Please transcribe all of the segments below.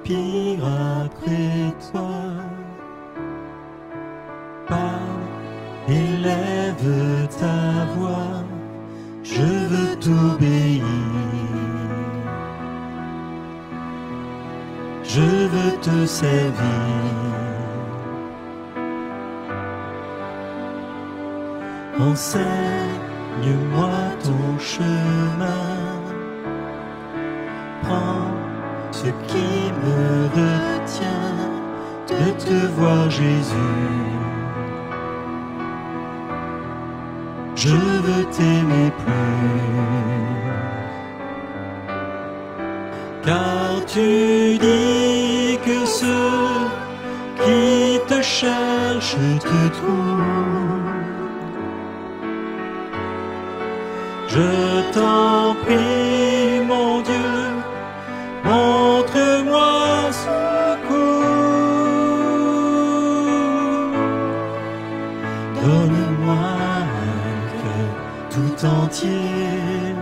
soupire après toi. Parle, élève ta voix, je veux t'obéir. Je veux te servir. Enseigne-moi ton chemin. Prends ce qui me retient de te voir, Jésus. Je veux t'aimer plus. Car tu dis que ceux qui te cherchent te trouvent. Je t'en prie, mon Dieu, montre-moi secours. Donne-moi un cœur tout entier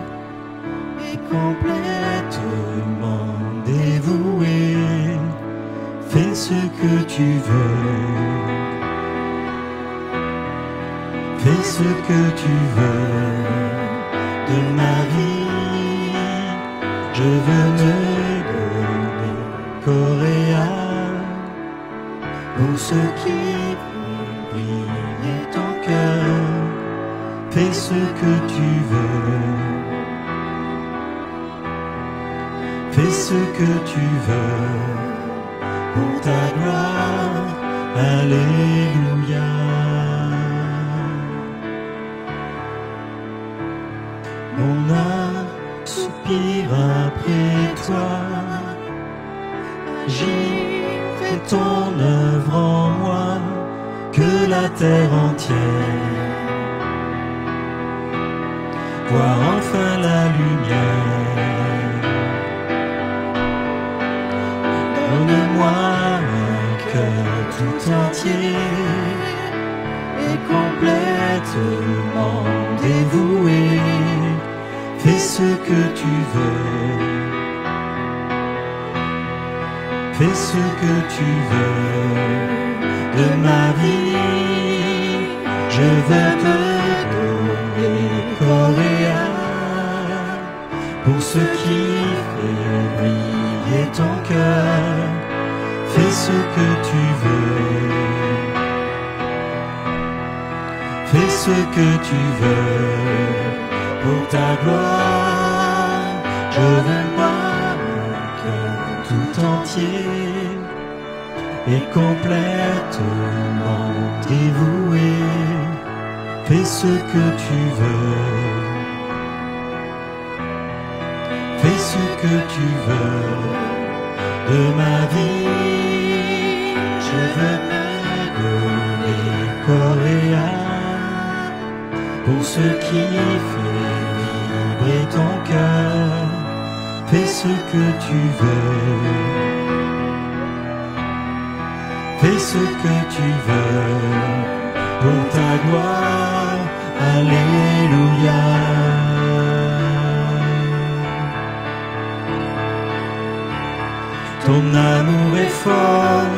et complètement dévoué. Fais ce que tu veux. Fais ce que tu veux de ma vie. Je veux me donner corps et âme pour ce qui brille ton cœur. Fais ce que tu veux. Fais ce que tu veux pour ta gloire. Alléluia. Mon âme soupire après toi. Agis, fais ton œuvre en moi, que la terre entière voit enfin la lumière. Donne-moi un cœur tout entier et complètement dévoué. Fais ce que tu veux. Fais ce que tu veux de ma vie. Je veux te donner corps et âme pour ce qui fait briller ton cœur. Fais ce que tu veux. Fais ce que tu veux pour ta gloire. Je veux moi un cœur tout entier et complètement dévoué. Fais ce que tu veux. Fais ce que tu veux de ma vie. Je veux me donner corps et âme pour ce qui fait vibrer ton cœur. Fais ce que tu veux. Fais ce que tu veux pour ta gloire. Alléluia. Ton amour est fort,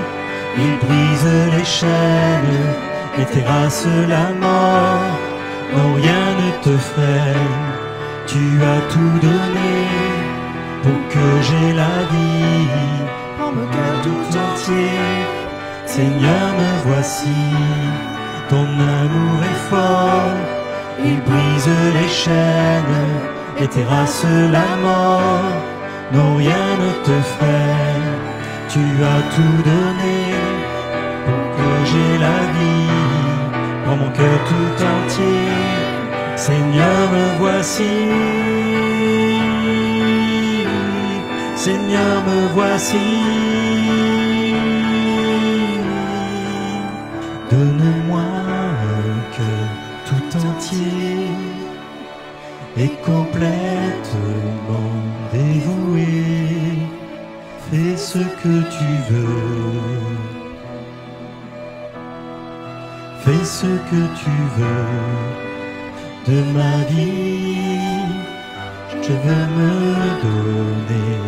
il brise les chaînes et terrasse la mort. Non, rien ne te freine, tu as tout donné pour que j'aie la vie. Prends mon cœur tout entier, Seigneur, me voici. Ton amour est fort, il brise les chaînes et terrasse la mort. Non, rien ne te freine, tu as tout donné pour que j'aie la vie. Prends mon cœur tout entier, Seigneur, me voici. Seigneur, me voici. Donne-moi un cœur tout entier et complètement dévoué. Fais ce que tu veux. Fais ce que tu veux de ma vie. Je veux me donner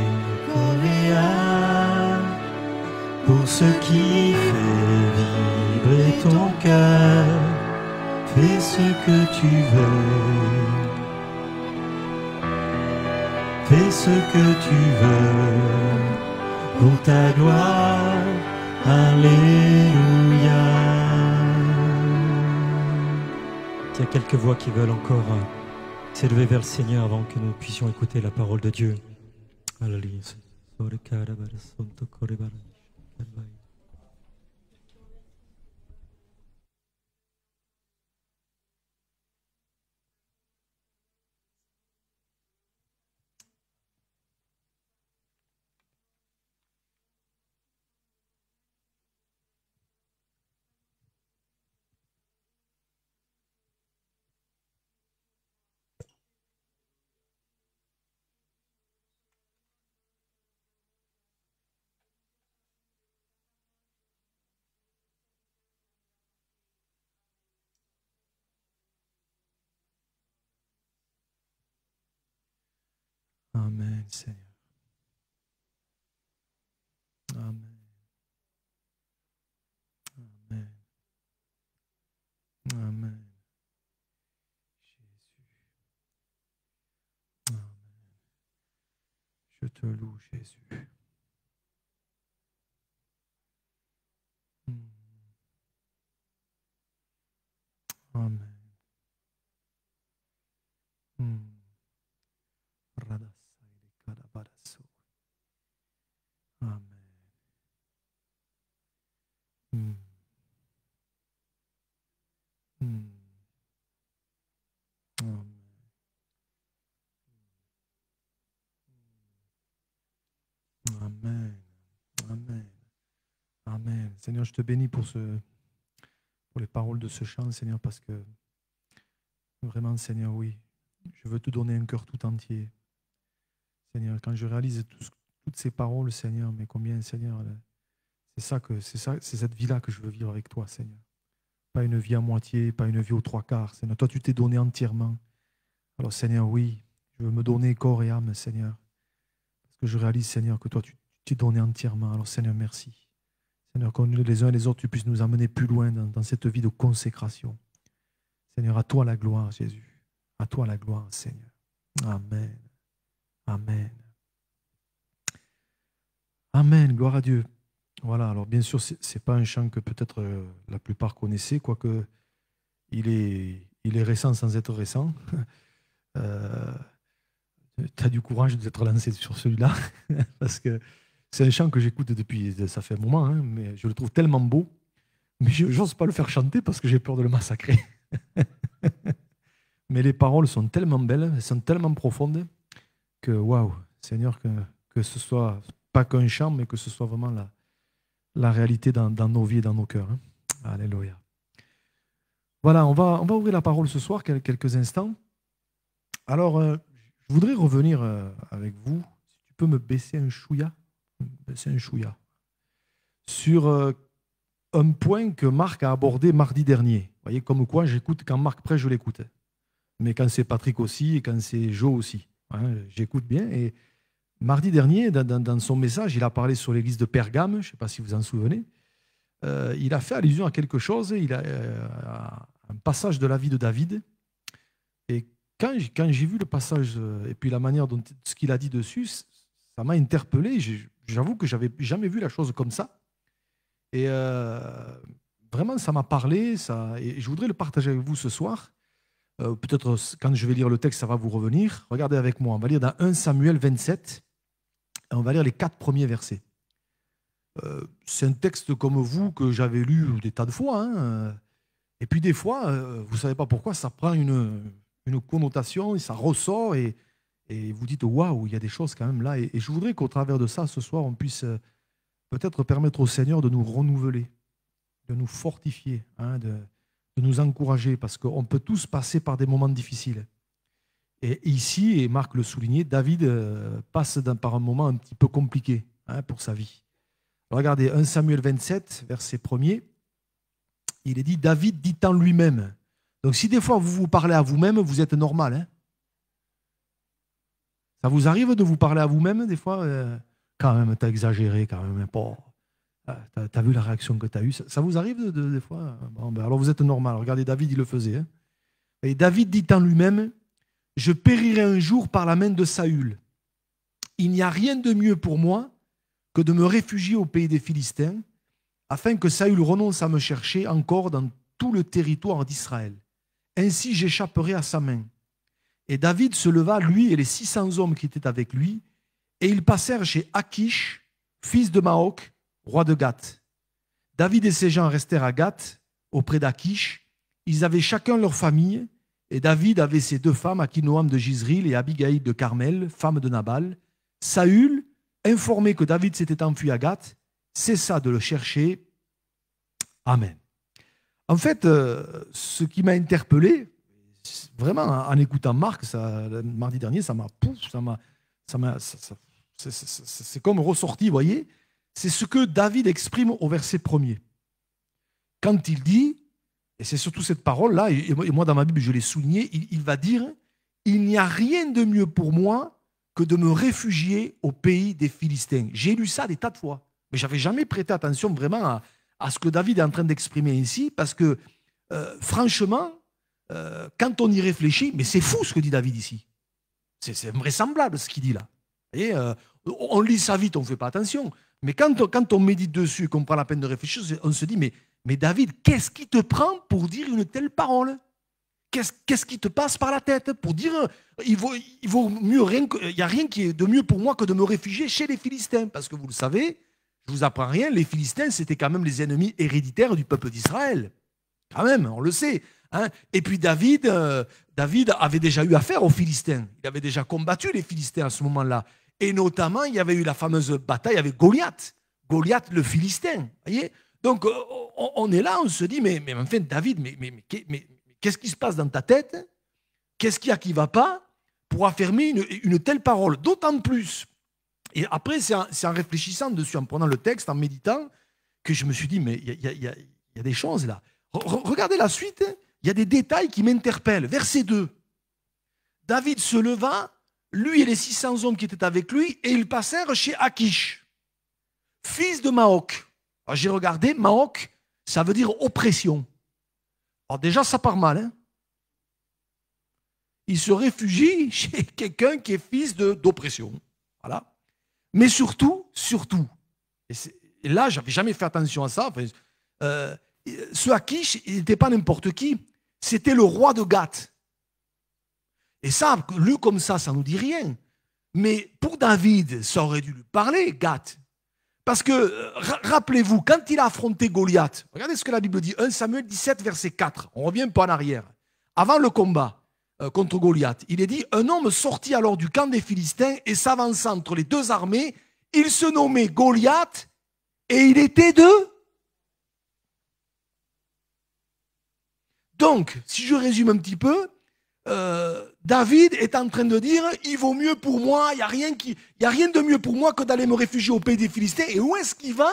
corps et âme ce qui fait vibrer ton cœur. Fais ce que tu veux. Fais ce que tu veux pour ta gloire. Alléluia. Il y a quelques voix qui veulent encore s'élever vers le Seigneur avant que nous puissions écouter la parole de Dieu. Alléluia. Amen, Seigneur. Amen. Amen. Amen. Jésus. Amen. Je te loue, Jésus. Amen. Amen. Amen. Amen. Amen. Seigneur, je te bénis pour les paroles de ce chant, Seigneur, parce que vraiment, Seigneur, oui, je veux te donner un cœur tout entier. Seigneur, quand je réalise toutes ces paroles, Seigneur, mais combien, Seigneur, c'est cette vie-là que je veux vivre avec toi, Seigneur. Pas une vie à moitié, pas une vie aux trois quarts, Seigneur. Toi, tu t'es donné entièrement. Alors, Seigneur, oui, je veux me donner corps et âme, Seigneur. Parce que je réalise, Seigneur, que toi, tu t'es donné entièrement. Alors, Seigneur, merci. Seigneur, que les uns et les autres, tu puisses nous amener plus loin dans cette vie de consécration. Seigneur, à toi la gloire, Jésus. À toi la gloire, Seigneur. Amen. Amen. Amen. Gloire à Dieu. Voilà, alors bien sûr, ce n'est pas un chant que peut-être la plupart connaissaient, quoique il est récent sans être récent. Tu as du courage d'être lancé sur celui-là, parce que c'est un chant que j'écoute depuis, ça fait un moment, hein, mais je le trouve tellement beau, mais je n'ose pas le faire chanter parce que j'ai peur de le massacrer. Mais les paroles sont tellement belles, elles sont tellement profondes, que waouh, Seigneur, que ce soit pas qu'un chant, mais que ce soit vraiment la réalité dans nos vies et dans nos cœurs. Hein. Alléluia. Voilà, on va ouvrir la parole ce soir, quelques instants. Alors, je voudrais revenir avec vous, si tu peux me baisser un chouïa, sur un point que Marc a abordé mardi dernier. Vous voyez, comme quoi j'écoute, quand Marc prêche, je l'écoute. Mais quand c'est Patrick aussi, et quand c'est Joe aussi. Hein, j'écoute bien. Et mardi dernier, dans son message, il a parlé sur l'église de Pergame, je ne sais pas si vous en souvenez. Il a fait allusion à quelque chose, il a un passage de la vie de David. Et quand j'ai vu le passage et puis la manière dont ce qu'il a dit dessus, ça m'a interpellé. J'avoue que je n'avais jamais vu la chose comme ça. Et vraiment, ça m'a parlé. Et je voudrais le partager avec vous ce soir. Peut-être quand je vais lire le texte, ça va vous revenir. Regardez avec moi, on va lire dans 1 Samuel 27. Et on va lire les 4 premiers versets. C'est un texte comme vous que j'avais lu des tas de fois. Hein. Et puis des fois, vous ne savez pas pourquoi, ça prend une connotation, et ça ressort et vous dites waouh, il y a des choses quand même là. Et je voudrais qu'au travers de ça, ce soir, on puisse peut-être permettre au Seigneur de nous renouveler, de nous fortifier, hein, de nous encourager, parce qu'on peut tous passer par des moments difficiles. Et ici, et Marc le soulignait, David passe par un moment un petit peu compliqué, hein, pour sa vie. Regardez, 1 Samuel 27, verset 1er, il est dit, David dit en lui-même. Donc si des fois vous vous parlez à vous-même, vous êtes normal. Hein. Ça vous arrive de vous parler à vous-même des fois quand même, t'as exagéré, quand même. Pas. T'as vu la réaction que tu as eue? Ça vous arrive des fois? Bon, ben, alors vous êtes normal. Regardez, David, il le faisait. Hein. Et David dit en lui-même, je périrai un jour par la main de Saül. Il n'y a rien de mieux pour moi que de me réfugier au pays des Philistins, afin que Saül renonce à me chercher encore dans tout le territoire d'Israël. Ainsi j'échapperai à sa main. Et David se leva, lui et les 600 hommes qui étaient avec lui, et ils passèrent chez Achish, fils de Maoc, roi de Gath. David et ses gens restèrent à Gath, auprès d'Achish. Ils avaient chacun leur famille, et David avait ses 2 femmes, Akinoam de Jizril et Abigaïl de Carmel, femme de Nabal. Saül, informé que David s'était enfui à Gath, cessa de le chercher. Amen. En fait, ce qui m'a interpellé, vraiment en écoutant Marc, mardi dernier, c'est comme ressorti, vous voyez, c'est ce que David exprime au verset 1er. Quand il dit, et c'est surtout cette parole-là, et moi dans ma Bible je l'ai souligné, il va dire, il n'y a rien de mieux pour moi que de me réfugier au pays des Philistins. J'ai lu ça des tas de fois, mais je n'avais jamais prêté attention vraiment à ce que David est en train d'exprimer ici, parce que franchement, quand on y réfléchit, mais c'est fou ce que dit David ici. C'est invraisemblable ce qu'il dit là. Et, on lit ça vite, on ne fait pas attention. Mais quand on médite dessus, qu'on prend la peine de réfléchir, on se dit, mais David, qu'est-ce qui te prend pour dire une telle parole? Qu'est-ce qui te passe par la tête pour dire, il vaut mieux il n'y a rien qui est de mieux pour moi que de me réfugier chez les Philistins? Parce que vous le savez, je ne vous apprends rien, les Philistins, c'était quand même les ennemis héréditaires du peuple d'Israël. Quand même, on le sait. Hein. Et puis David avait déjà eu affaire aux Philistins. Il avait déjà combattu les Philistins à ce moment-là. Et notamment, il y avait eu la fameuse bataille avec Goliath. Goliath le Philistin. Voyez. Donc, on est là, on se dit, mais enfin, David, mais qu'est-ce qui se passe dans ta tête? Qu'est-ce qu'il y a qui ne va pas pour affirmer une telle parole? D'autant plus. Et après, c'est en réfléchissant dessus, en prenant le texte, en méditant, que je me suis dit, mais il y a des choses là. Regardez la suite, il y a des détails qui m'interpellent. Verset 2. David se leva, lui et les 600 hommes qui étaient avec lui, et ils passèrent chez Achish, fils de Maoc. Alors j'ai regardé, Maoc, ça veut dire oppression. Alors déjà, ça part mal. Hein. Il se réfugie chez quelqu'un qui est fils d'oppression. Voilà. Mais surtout, et là, je n'avais jamais fait attention à ça, ce Achish, il n'était pas n'importe qui, c'était le roi de Gath. Et ça, lu comme ça ne nous dit rien. Mais pour David, ça aurait dû lui parler, Gath. Parce que, rappelez-vous, quand il a affronté Goliath, regardez ce que la Bible dit, 1 Samuel 17, verset 4, on revient un peu en arrière. Avant le combat contre Goliath, il est dit, un homme sortit alors du camp des Philistins et s'avança entre les 2 armées, il se nommait Goliath et il était Donc, si je résume un petit peu, David est en train de dire, il vaut mieux pour moi, il n'y a rien de mieux pour moi que d'aller me réfugier au pays des Philistins. Et où est-ce qu'il va?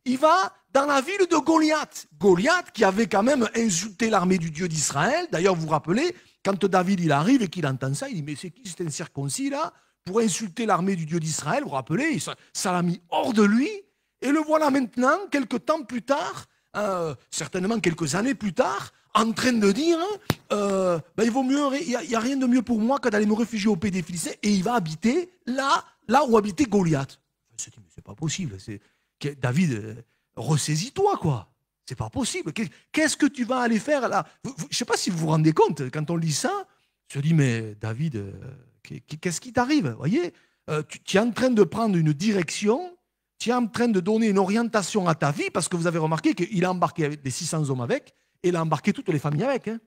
Il va dans la ville de Goliath. Goliath qui avait quand même insulté l'armée du Dieu d'Israël. D'ailleurs, vous vous rappelez, quand David il arrive et qu'il entend ça, il dit, mais c'est qui cet incirconcis là pour insulter l'armée du Dieu d'Israël? Vous vous rappelez, ça l'a mis hors de lui. Et le voilà maintenant, quelques temps plus tard, certainement quelques années plus tard, en train de dire, il vaut mieux, il n'y a rien de mieux pour moi que d'aller me réfugier au pays des Philistins, et il va habiter là où habitait Goliath. Je me suis dit, mais c'est pas possible. David, ressaisis-toi, quoi. C'est pas possible. Qu'est-ce que tu vas aller faire là? Je ne sais pas si vous vous rendez compte, quand on lit ça, je me dis, mais David, qu'est-ce qui t'arrive? Vous voyez, tu es en train de prendre une direction, tu es en train de donner une orientation à ta vie, parce que vous avez remarqué qu'il a embarqué avec les 600 hommes avec, et il a embarqué toutes les familles avec. Hein.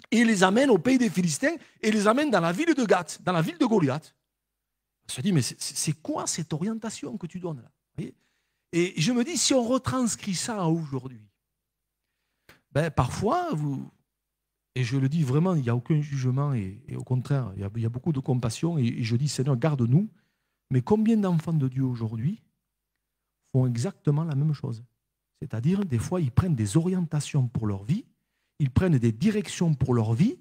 Et il les amène au pays des Philistins, et il les amène dans la ville de Gath, dans la ville de Goliath. Je me dis, mais c'est quoi cette orientation que tu donnes là? Vous voyez? Et je me dis, si on retranscrit ça aujourd'hui, parfois, et je le dis vraiment, il n'y a aucun jugement, et au contraire, il y a beaucoup de compassion, et je dis, Seigneur, garde-nous. Mais combien d'enfants de Dieu aujourd'hui font exactement la même chose? C'est-à-dire, des fois, ils prennent des orientations pour leur vie, ils prennent des directions pour leur vie,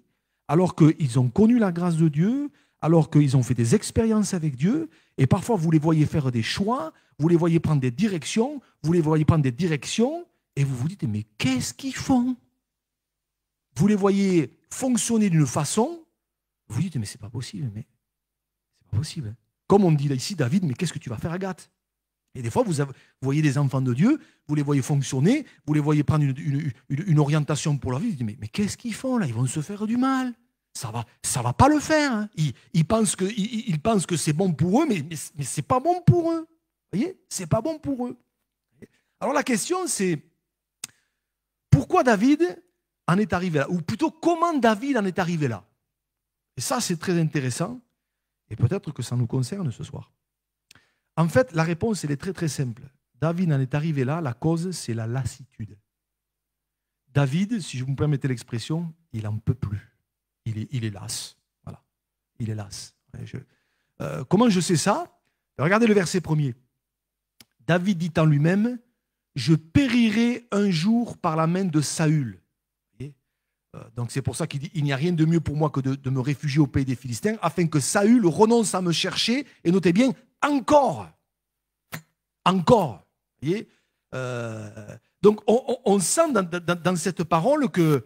alors qu'ils ont connu la grâce de Dieu, alors qu'ils ont fait des expériences avec Dieu, et parfois vous les voyez faire des choix, vous les voyez prendre des directions, et vous vous dites, mais qu'est-ce qu'ils font? Vous les voyez fonctionner d'une façon, vous vous dites, mais c'est pas possible, Comme on dit là ici, David, mais qu'est-ce que tu vas faire à Gath? Et des fois, vous voyez des enfants de Dieu, vous les voyez fonctionner, vous les voyez prendre une orientation pour leur vie, vous dites, mais qu'est-ce qu'ils font là? Ils vont se faire du mal. Ça va pas le faire. Hein. Ils pensent que c'est bon pour eux, mais c'est pas bon pour eux. Vous voyez? C'est pas bon pour eux. Alors la question, c'est pourquoi David en est arrivé là? Ou plutôt, comment David en est arrivé là? Et ça, c'est très intéressant. Et peut-être que ça nous concerne ce soir. En fait, la réponse, elle est très très simple. David en est arrivé là, la cause, c'est la lassitude. David, si je vous permettez l'expression, il n'en peut plus. Il est las. Voilà. Il est las. Comment je sais ça? Regardez le verset 1er. David dit en lui-même, je périrai un jour par la main de Saül. Donc c'est pour ça qu'il dit, il n'y a rien de mieux pour moi que de me réfugier au pays des Philistins, afin que Saül renonce à me chercher, et notez bien, encore. Encore. Vous voyez donc on sent dans cette parole que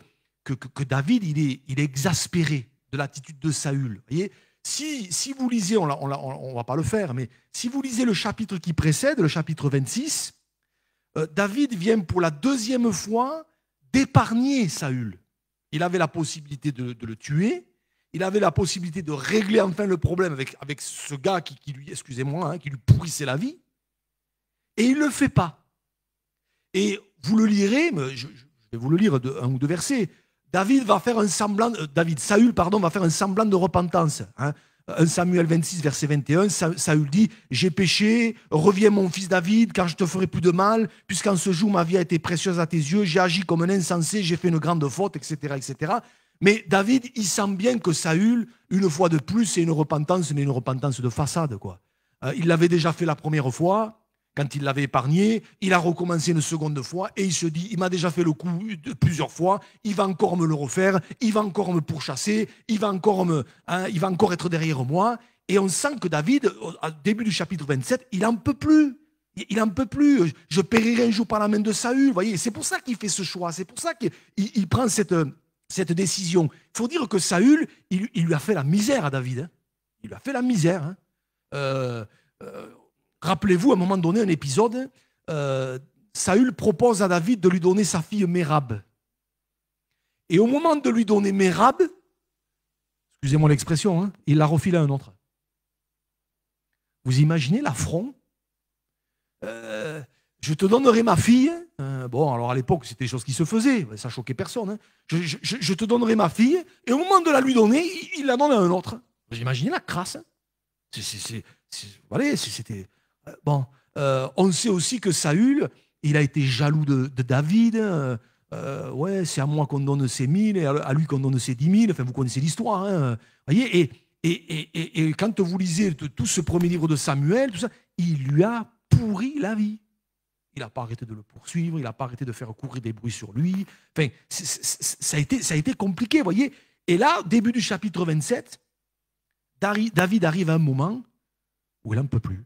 David, il est exaspéré de l'attitude de Saül. Vous voyez si vous lisez, on ne va pas le faire, mais si vous lisez le chapitre qui précède, le chapitre 26, David vient pour la deuxième fois d'épargner Saül. Il avait la possibilité de le tuer, il avait la possibilité de régler enfin le problème avec ce gars qui lui, excusez-moi, hein, qui lui pourrissait la vie, et il ne le fait pas. Et vous le lirez, mais je vais vous le lire un ou deux versets. Saül va faire un semblant de repentance. Hein. 1 Samuel 26, verset 21, Saül dit « J'ai péché, reviens mon fils David, car je te ferai plus de mal, puisqu'en ce jour ma vie a été précieuse à tes yeux, j'ai agi comme un insensé, j'ai fait une grande faute, etc. etc. » Mais David, il sent bien que Saül, une fois de plus, c'est une repentance, mais une repentance de façade, quoi. Il l'avait déjà fait la première fois, quand il l'avait épargné, il a recommencé une seconde fois et il se dit, il m'a déjà fait le coup plusieurs fois, il va encore me le refaire, il va encore me pourchasser, il va encore être derrière moi. Et on sent que David, au début du chapitre 27, il n'en peut plus. Il n'en peut plus. Je périrai un jour par la main de Saül. Vous voyez, c'est pour ça qu'il fait ce choix, c'est pour ça qu'il prend cette décision. Il faut dire que Saül, il lui a fait la misère à David. Hein. Il lui a fait la misère. Hein. Rappelez-vous, à un moment donné, un épisode, Saül propose à David de lui donner sa fille Mérab. Et au moment de lui donner Mérab, excusez-moi l'expression, hein, il la refile à un autre. Vous imaginez l'affront? Je te donnerai ma fille. Bon, alors à l'époque, c'était des choses qui se faisaient, ça choquait personne. Hein. Je te donnerai ma fille, et au moment de la lui donner, il la donne à un autre. Vous imaginez la crasse? Voilà, c'était... Bon, on sait aussi que Saül, il a été jaloux de David. Ouais, c'est à moi qu'on donne ses 1000 et à lui qu'on donne ses 10 000. Enfin, vous connaissez l'histoire. Hein, voyez, et quand vous lisez tout ce premier livre de Samuel, tout ça, il lui a pourri la vie. Il n'a pas arrêté de le poursuivre, il n'a pas arrêté de faire courir des bruits sur lui. Enfin, ça a été compliqué, vous voyez. Et là, début du chapitre 27, David arrive à un moment où il n'en peut plus.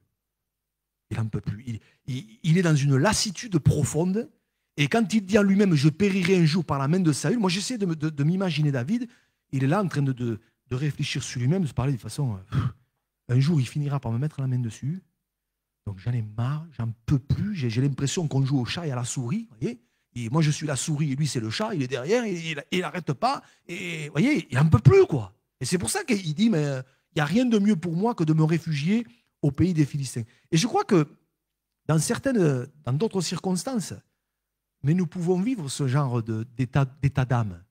Il n'en peut plus. Il est dans une lassitude profonde. Et quand il dit en lui-même « Je périrai un jour par la main de Saül », moi j'essaie de m'imaginer David, il est là en train de réfléchir sur lui-même, de se parler de façon un jour il finira par me mettre la main dessus. Donc j'en ai marre, j'en peux plus. J'ai l'impression qu'on joue au chat et à la souris. Voyez, et moi je suis la souris et lui c'est le chat, il est derrière, il n'arrête pas. Et vous voyez, il n'en peut plus, quoi. Et c'est pour ça qu'il dit « Mais il n'y a rien de mieux pour moi que de me réfugier au pays des Philistins. » Et je crois que dans d'autres circonstances, mais nous pouvons vivre ce genre d'état d'âme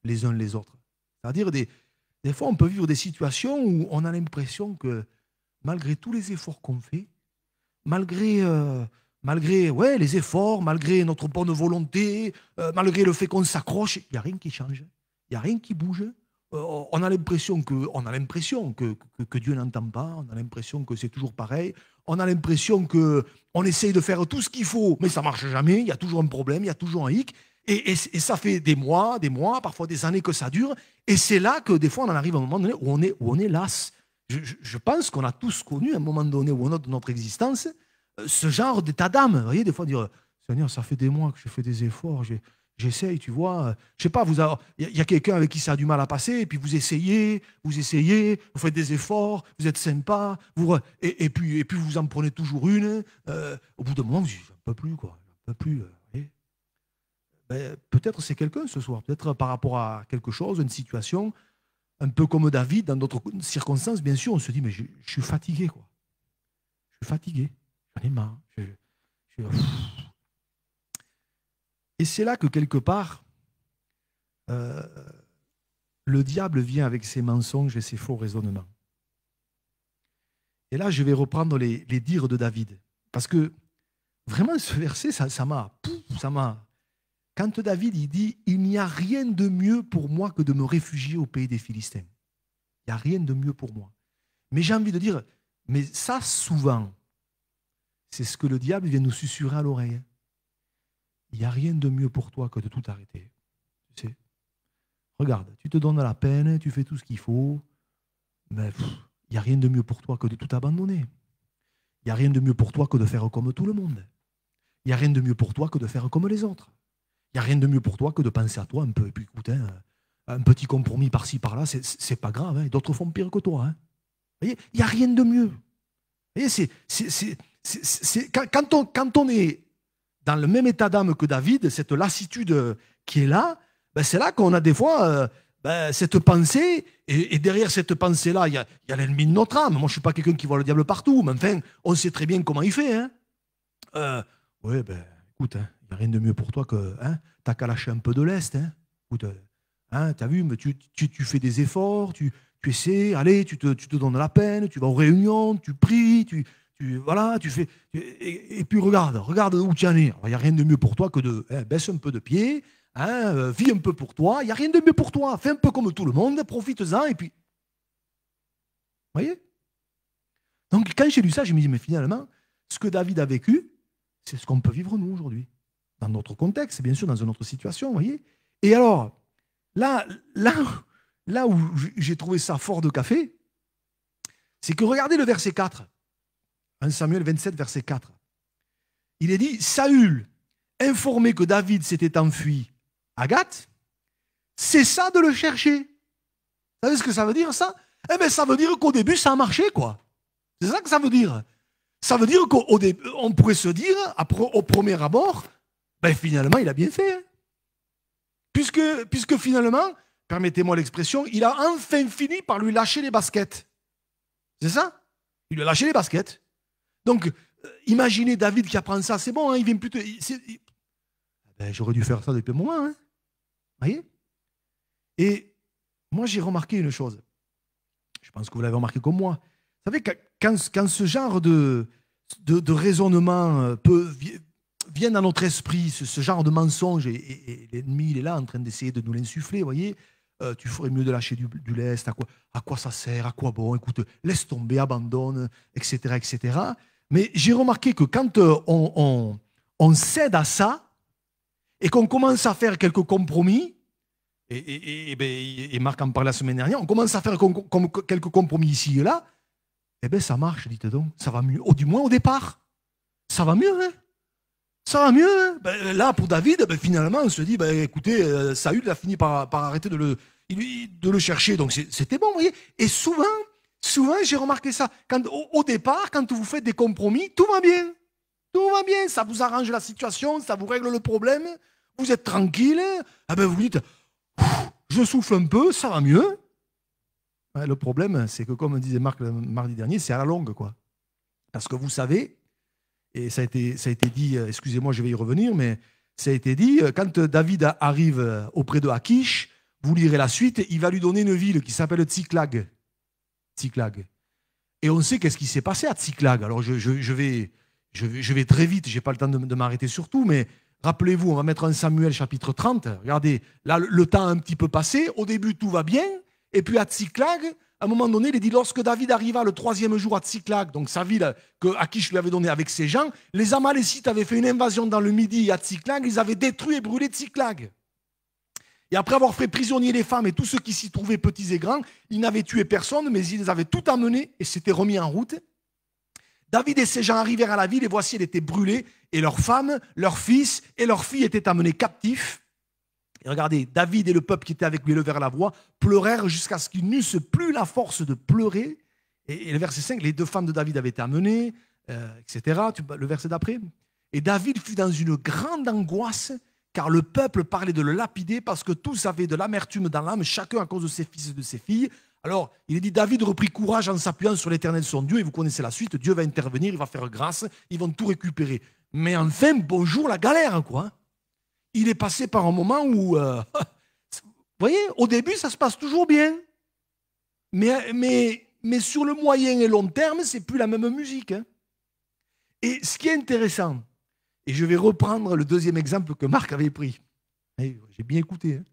les uns les autres. C'est-à-dire des fois on peut vivre des situations où on a l'impression que malgré tous les efforts qu'on fait, malgré les efforts, malgré notre bonne volonté, malgré le fait qu'on s'accroche, il n'y a rien qui change, il n'y a rien qui bouge. On a l'impression que Dieu n'entend pas, on a l'impression que c'est toujours pareil, on a l'impression qu'on essaye de faire tout ce qu'il faut, mais ça ne marche jamais, il y a toujours un problème, il y a toujours un hic, et ça fait des mois, parfois des années que ça dure, et c'est là que des fois on en arrive à un moment donné où on est las. je pense qu'on a tous connu, à un moment donné ou à un autre de notre existence, ce genre d'état d'âme. Vous voyez, des fois, dire, Seigneur, ça fait des mois que je fais des efforts, j'essaye, tu vois. Je sais pas, il y a quelqu'un avec qui ça a du mal à passer, et puis vous essayez, vous faites des efforts, vous êtes sympa, et puis vous en prenez toujours une. Au bout d'un moment, vous dites, j'en peux plus, quoi. J'en peux plus. Vous voyez. Ben, peut-être c'est quelqu'un ce soir, peut-être par rapport à quelque chose, une situation, un peu comme David, dans d'autres circonstances, bien sûr, on se dit, mais je suis fatigué, quoi. Je suis fatigué, j'en ai marre. Et c'est là que, quelque part, le diable vient avec ses mensonges et ses faux raisonnements. Et là, je vais reprendre les dires de David. Parce que, vraiment, ce verset, ça m'a... Quand David, il dit « Il n'y a rien de mieux pour moi que de me réfugier au pays des Philistins. » Il n'y a rien de mieux pour moi. Mais j'ai envie de dire, mais ça, souvent, c'est ce que le diable vient nous susurrer à l'oreille. Il n'y a rien de mieux pour toi que de tout arrêter. Tu sais, regarde, tu te donnes la peine, tu fais tout ce qu'il faut, mais il n'y a rien de mieux pour toi que de tout abandonner. Il n'y a rien de mieux pour toi que de faire comme tout le monde. Il n'y a rien de mieux pour toi que de faire comme les autres. Il n'y a rien de mieux pour toi que de penser à toi un peu. Et puis écoute, un petit compromis par-ci, par-là, c'est pas grave. Hein. D'autres font pire que toi. Hein. Vous voyez, il n'y a rien de mieux. Vous voyez, quand on est dans le même état d'âme que David, cette lassitude qui est là, ben c'est là qu'on a des fois cette pensée, et derrière cette pensée-là, il y a l'ennemi de notre âme. Moi, je ne suis pas quelqu'un qui voit le diable partout, mais enfin, on sait très bien comment il fait. Hein. Oui, ben, écoute, hein, il n'y a rien de mieux pour toi que tu n'as qu'à lâcher un peu de lest. Hein. Écoute, hein, tu as vu, mais tu fais des efforts, tu essaies, allez, tu te donnes la peine, tu vas aux réunions, tu pries, voilà, tu fais. Et puis regarde où tu en es. Il n'y a rien de mieux pour toi que de baisse un peu de pied, vis un peu pour toi. Il n'y a rien de mieux pour toi. Fais un peu comme tout le monde, profites-en, et puis. Vous voyez? Donc, quand j'ai lu ça, je me dis, mais finalement, ce que David a vécu, c'est ce qu'on peut vivre nous aujourd'hui. Dans notre contexte, bien sûr, dans une autre situation, vous voyez? Et alors, là où j'ai trouvé ça fort de café, c'est que regardez le verset 4. 1 Samuel 27, verset 4. Il est dit, Saül, informé que David s'était enfui à Gath, cessa de le chercher. Vous savez ce que ça veut dire, ça? Eh bien, ça veut dire qu'au début, ça a marché, quoi. C'est ça que ça veut dire. Ça veut dire qu'au début, on pourrait se dire, au premier abord, ben finalement, il a bien fait. Hein. Puisque finalement, permettez-moi l'expression, il a enfin fini par lui lâcher les baskets. C'est ça? Il lui a lâché les baskets. Donc, imaginez David qui apprend ça, c'est bon, hein, il vient plutôt. Ben, j'aurais dû faire ça depuis un moment. Hein. Vous voyez? Et moi, j'ai remarqué une chose. Je pense que vous l'avez remarqué comme moi. Vous savez, quand ce genre de raisonnement vient dans notre esprit, ce genre de mensonge, et l'ennemi, il est là en train d'essayer de nous l'insuffler, vous voyez, tu ferais mieux de lâcher du lest, à quoi ça sert, à quoi bon, écoute, laisse tomber, abandonne, etc., etc. Mais j'ai remarqué que quand on cède à ça, et qu'on commence à faire quelques compromis, et Marc en parlait la semaine dernière, on commence à faire quelques compromis ici et là, eh bien ça marche, dites donc, ça va mieux, du moins au départ, ça va mieux, hein. Ça va mieux. Hein. Ben, là, pour David, ben, finalement, on se dit, ben, écoutez, Saül a fini par arrêter de le chercher, donc c'était bon, vous voyez. Et souvent, j'ai remarqué ça. Au départ, quand vous faites des compromis, tout va bien. Tout va bien, ça vous arrange la situation, ça vous règle le problème, vous êtes tranquille, ah ben, vous dites, je souffle un peu, ça va mieux. Ouais, le problème, c'est que, comme disait Marc le mardi dernier, c'est à la longue, quoi. Parce que vous savez, et ça a été dit, excusez-moi, je vais y revenir, mais ça a été dit, quand David arrive auprès de Akish, vous lirez la suite, il va lui donner une ville qui s'appelle Tsiklag. Et on sait qu'est-ce qui s'est passé à Tsiklag. Alors je vais très vite, je n'ai pas le temps de m'arrêter sur tout, mais rappelez-vous, on va mettre un Samuel chapitre 30. Regardez, là, le temps a un petit peu passé. Au début, tout va bien. Et puis à Tsiklag, à un moment donné, il est dit, lorsque David arriva le 3e jour à Tsiklag, donc sa ville que Akish lui avait donnée avec ses gens, les Amalécites avaient fait une invasion dans le Midi à Tsiklag, ils avaient détruit et brûlé Tsiklag. Et après avoir fait prisonnier les femmes et tous ceux qui s'y trouvaient, petits et grands, ils n'avaient tué personne, mais ils les avaient tout amenés et s'étaient remis en route. David et ses gens arrivèrent à la ville et voici, elle était brûlée et leurs femmes, leurs fils et leurs filles étaient amenés captifs. Et regardez, David et le peuple qui était avec lui levèrent la voix, pleurèrent jusqu'à ce qu'ils n'eussent plus la force de pleurer. Et le verset 5, les 2 femmes de David avaient été amenées, etc. Le verset d'après. Et David fut dans une grande angoisse, car le peuple parlait de le lapider, parce que tous avaient de l'amertume dans l'âme, chacun à cause de ses fils et de ses filles. Alors, il est dit, David reprit courage en s'appuyant sur l'Éternel son Dieu, et vous connaissez la suite, Dieu va intervenir, il va faire grâce, ils vont tout récupérer. Mais enfin, bonjour la galère, quoi. Il est passé par un moment où, vous voyez, au début, ça se passe toujours bien. Mais sur le moyen et long terme, c'est plus la même musique. Hein. Et ce qui est intéressant, et je vais reprendre le deuxième exemple que Marc avait pris. J'ai bien écouté. Hein.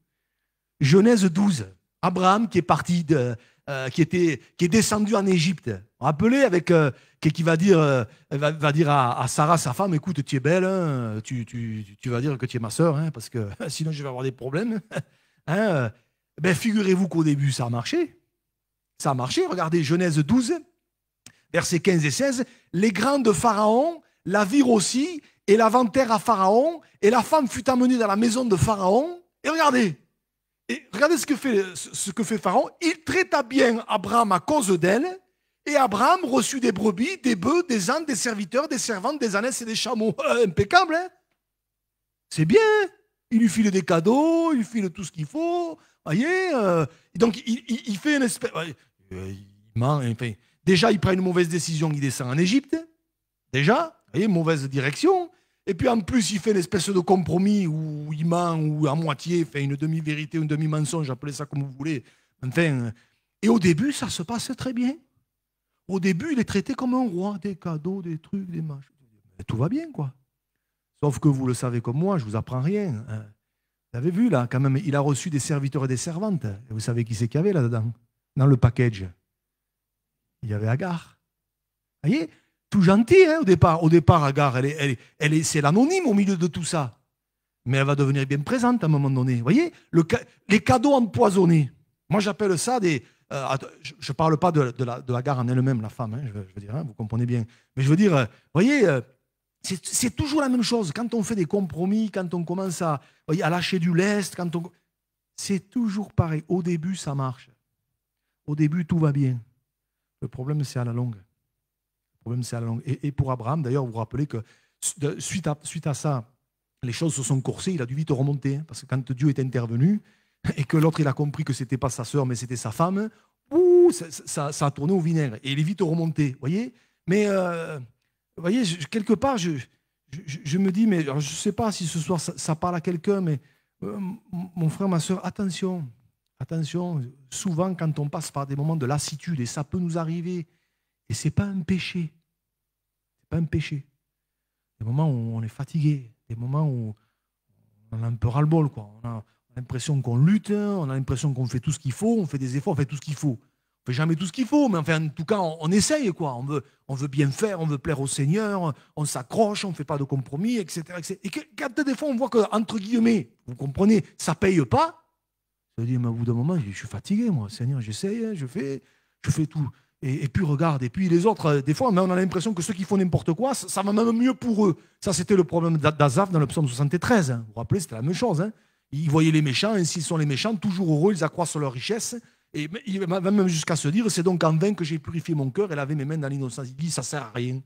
Genèse 12. Abraham qui est parti, qui est descendu en Égypte. Vous vous rappelez, avec, qui va dire à Sarah, sa femme, écoute, tu es belle, hein, tu vas dire que tu es ma sœur, hein, parce que sinon je vais avoir des problèmes. Hein, ben, figurez-vous qu'au début, ça a marché. Ça a marché. Regardez, Genèse 12, versets 15 et 16. Les grands de Pharaon la virent aussi et la vantèrent à Pharaon, et la femme fut amenée dans la maison de Pharaon. Et regardez ce que fait Pharaon. Il traita bien Abraham à cause d'elle, et Abraham reçut des brebis, des bœufs, des ânes, des serviteurs, des servantes, des ânesses et des chameaux. Impeccable, hein? C'est bien. Il lui file des cadeaux, il lui file tout ce qu'il faut. Voyez, donc il fait une espèce... il ment, enfin, déjà, il prend une mauvaise décision, il descend en Égypte. Déjà, vous voyez, mauvaise direction. Et puis en plus, il fait une espèce de compromis où il ment, ou à moitié, fait une demi-vérité, un demi-mensonge, appelez ça comme vous voulez. Enfin, et au début, ça se passe très bien. Au début, il est traité comme un roi, des cadeaux, des trucs, des machins. Tout va bien, quoi. Sauf que vous le savez comme moi, je ne vous apprends rien. Hein. Vous avez vu, là, quand même, il a reçu des serviteurs et des servantes. Et vous savez qui c'est qu'il y avait là-dedans, dans le package? Il y avait Agar. Vous voyez? Tout gentil, hein, au départ. Au départ, Agar, c'est l'anonyme au milieu de tout ça. Mais elle va devenir bien présente à un moment donné. Vous voyez, les cadeaux empoisonnés. Moi, j'appelle ça des... je ne parle pas de Agar en elle-même, la femme, hein, je veux dire, hein, vous comprenez bien. Mais je veux dire, vous voyez, c'est toujours la même chose. Quand on fait des compromis, quand on commence à lâcher du lest, c'est toujours pareil. Au début, ça marche. Au début, tout va bien. Le problème, c'est à la longue. Et pour Abraham, d'ailleurs, vous vous rappelez que suite à ça, les choses se sont coursées, il a dû vite remonter. Hein, parce que quand Dieu est intervenu et que l'autre il a compris que ce n'était pas sa sœur, mais c'était sa femme, ça a tourné au vinaigre. Et il est vite remonté. Voyez. Mais voyez, quelque part, je me dis, mais je ne sais pas si ce soir ça parle à quelqu'un, mais mon frère, ma sœur, attention. Souvent, quand on passe par des moments de lassitude, et ça peut nous arriver, et ce n'est pas un péché. C'est pas un péché. Des moments où on est fatigué, des moments où on a un peu ras-le-bol, quoi. On a l'impression qu'on lutte, on a l'impression qu'on fait tout ce qu'il faut, on fait des efforts, on fait tout ce qu'il faut. On ne fait jamais tout ce qu'il faut, mais enfin, en tout cas, on essaye, quoi. On veut bien faire, on veut plaire au Seigneur, on s'accroche, on ne fait pas de compromis, etc. Et quand des fois, on voit que, entre guillemets, vous comprenez, ça ne paye pas, ça veut dire, mais au bout d'un moment, je suis fatigué, moi. Seigneur, j'essaye, hein, je fais tout. Et puis regarde, et puis les autres, des fois on a l'impression que ceux qui font n'importe quoi, ça va même mieux pour eux. Ça c'était le problème d'Asaph dans le psaume 73. Hein. Vous vous rappelez, c'était la même chose. Hein. Ils voyaient les méchants, et s'ils sont les méchants, toujours heureux, ils accroissent leur richesse. Et il va même jusqu'à se dire, c'est donc en vain que j'ai purifié mon cœur et lavé mes mains dans l'innocence. Il dit, ça ne sert à rien. Vous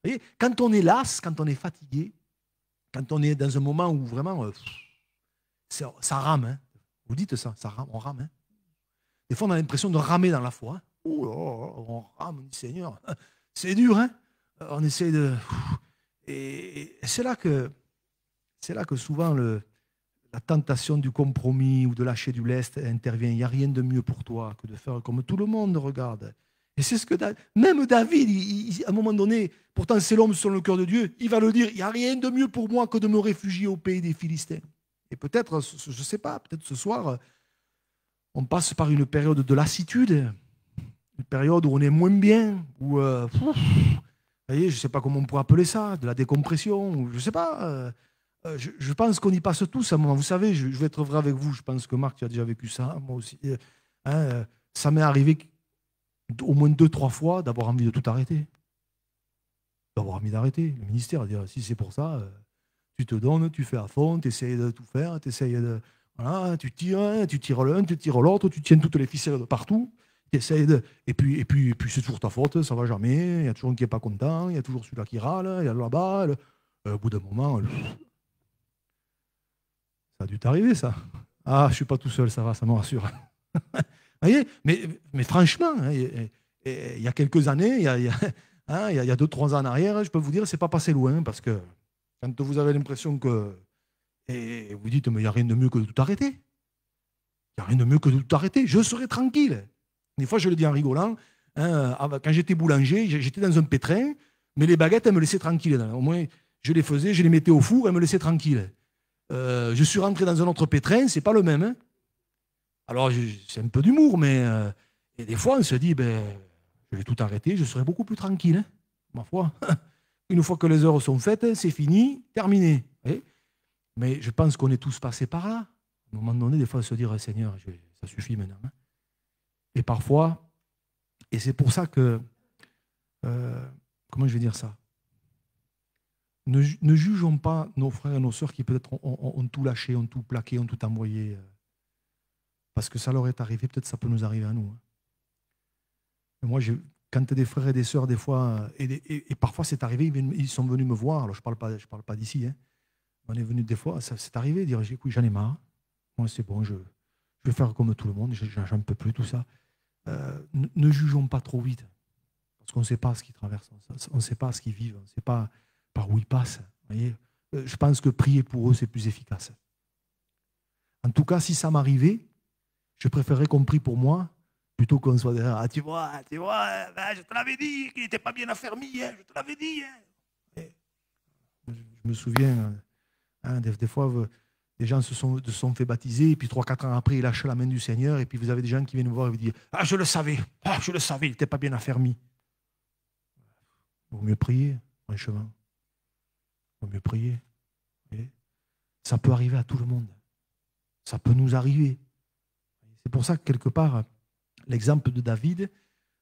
voyez, quand on est las, quand on est fatigué, quand on est dans un moment où vraiment, ça rame. Hein. Vous dites ça rame, on rame. Hein. Des fois on a l'impression de ramer dans la foi. Hein. On rame, Seigneur. C'est dur, hein? On essaie de... Et c'est là que souvent la tentation du compromis ou de lâcher du lest intervient. Il n'y a rien de mieux pour toi que de faire comme tout le monde regarde. Et c'est ce que... Même David, à un moment donné, pourtant c'est l'homme selon le cœur de Dieu, il va le dire, il n'y a rien de mieux pour moi que de me réfugier au pays des Philistins. Et peut-être, je ne sais pas, peut-être ce soir, on passe par une période de lassitude, une période où on est moins bien, où, vous voyez, je ne sais pas comment on pourrait appeler ça, de la décompression, ou je ne sais pas. je pense qu'on y passe tous à un moment. Vous savez, je vais être vrai avec vous. Je pense que Marc, tu as déjà vécu ça. Moi aussi. Ça m'est arrivé au moins 2-3 fois d'avoir envie de tout arrêter. D'avoir envie d'arrêter. Le ministère, dire si c'est pour ça, tu te donnes, tu fais à fond, tu essayes de tout faire, tu essayes de. Voilà, tu tires l'un, tu tires l'autre, tu tiens toutes les ficelles de partout. Et puis c'est toujours ta faute, ça va jamais. Il y a toujours un qui n'est pas content, il y a toujours celui-là qui râle, il y a là-bas. Au bout d'un moment, ça a dû t'arriver, ça. Ah, je ne suis pas tout seul, ça va, ça me rassure. Vous voyez, mais franchement, il y a quelques années, il y a 2-3 ans en arrière, je peux vous dire, c'est pas passé loin, parce que quand vous avez l'impression que. Et vous dites, mais il n'y a rien de mieux que de tout arrêter. Il n'y a rien de mieux que de tout arrêter. Je serai tranquille. Des fois, je le dis en rigolant. Quand j'étais boulanger, j'étais dans un pétrin, mais les baguettes, elles me laissaient tranquille. Au moins, je les faisais, je les mettais au four, elles me laissaient tranquille. Je suis rentré dans un autre pétrin, c'est pas le même. Hein. Alors, c'est un peu d'humour, mais et des fois, on se dit, je vais tout arrêter, je serai beaucoup plus tranquille. Hein, ma foi. Une fois que les heures sont faites, c'est fini, terminé. Mais je pense qu'on est tous passés par là. À un moment donné, des fois, se dire, Seigneur, ça suffit maintenant. Hein. Et parfois, et c'est pour ça que, comment je vais dire ça, ne jugeons pas nos frères et nos sœurs qui peut-être ont tout lâché, ont tout plaqué, ont tout envoyé. Parce que ça leur est arrivé, peut-être ça peut nous arriver à nous. Hein. Et moi, quand tu as des frères et des sœurs, des fois, et parfois c'est arrivé, ils sont venus me voir, alors je ne parle pas d'ici, hein. On est venu des fois, c'est arrivé, dire écoute, j'en ai marre, moi c'est bon, je vais faire comme tout le monde, j'en peux plus, tout ça. Ne jugeons pas trop vite, parce qu'on ne sait pas ce qu'ils traversent, on ne sait pas ce qu'ils vivent, on ne sait pas par où ils passent. Voyez, je pense que prier pour eux, c'est plus efficace. En tout cas, si ça m'arrivait, je préférerais qu'on prie pour moi plutôt qu'on soit derrière. Ah, tu vois, je te l'avais dit qu'il n'était pas bien affermi, hein, je te l'avais dit. Hein. Je me souviens, des fois, des gens se sont fait baptiser, et puis 3-4 ans après, ils lâchent la main du Seigneur, et puis vous avez des gens qui viennent vous voir et vous disent ah, je le savais, il n'était pas bien affermi. Il vaut mieux prier, franchement. Il vaut mieux prier. Ça peut arriver à tout le monde. Ça peut nous arriver. C'est pour ça que quelque part, l'exemple de David,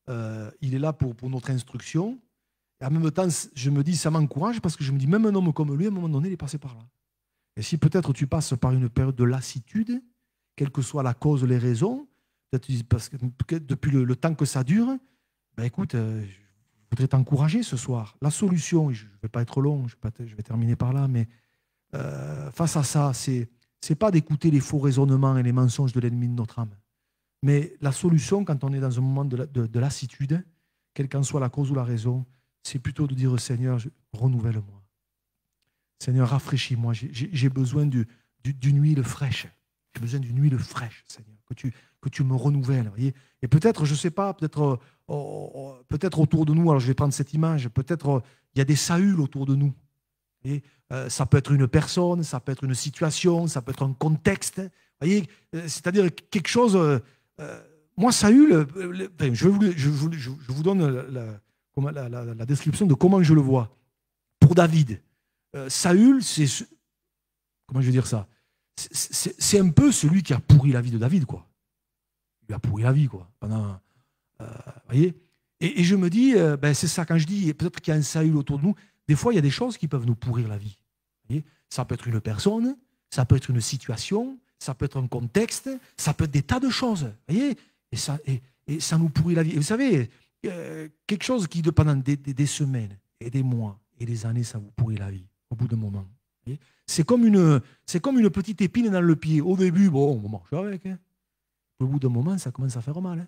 il est là pour notre instruction. Et en même temps, je me dis, ça m'encourage parce que je me dis, même un homme comme lui, à un moment donné, il est passé par là. Et si peut-être tu passes par une période de lassitude, quelle que soit la cause, les raisons, peut-être parce que depuis le temps que ça dure, écoute, je voudrais t'encourager ce soir. La solution, je ne vais pas être long, je vais terminer par là, mais face à ça, c'est pas d'écouter les faux raisonnements et les mensonges de l'ennemi de notre âme. Mais la solution, quand on est dans un moment de lassitude, quelle qu'en soit la cause ou la raison, c'est plutôt de dire Seigneur, renouvelle-moi. Seigneur, rafraîchis-moi. J'ai besoin d'une huile fraîche. J'ai besoin d'une huile fraîche, Seigneur, que tu me renouvelles. Voyez. Et peut-être, je ne sais pas, peut-être autour de nous, alors je vais prendre cette image, peut-être il y a des Saül autour de nous. Et, ça peut être une personne, ça peut être une situation, ça peut être un contexte. Voyez, c'est-à-dire quelque chose. Moi, Saül, je vous donne la description de comment je le vois. Pour David, Saül, comment je vais dire ça, c'est un peu celui qui a pourri la vie de David, quoi. Il a pourri la vie, quoi. Pendant, voyez. Et je me dis, c'est ça quand je dis, peut-être qu'il y a un Saül autour de nous. Des fois, il y a des choses qui peuvent nous pourrir la vie. Voyez, ça peut être une personne, ça peut être une situation, ça peut être un contexte, ça peut être des tas de choses. Voyez, et ça nous pourrit la vie. Et vous savez, quelque chose qui, pendant des semaines et des mois et des années, ça vous pourrit la vie au bout d'un moment. C'est comme une petite épine dans le pied. Au début, bon, on marche avec. Hein. Au bout d'un moment, ça commence à faire mal. Hein.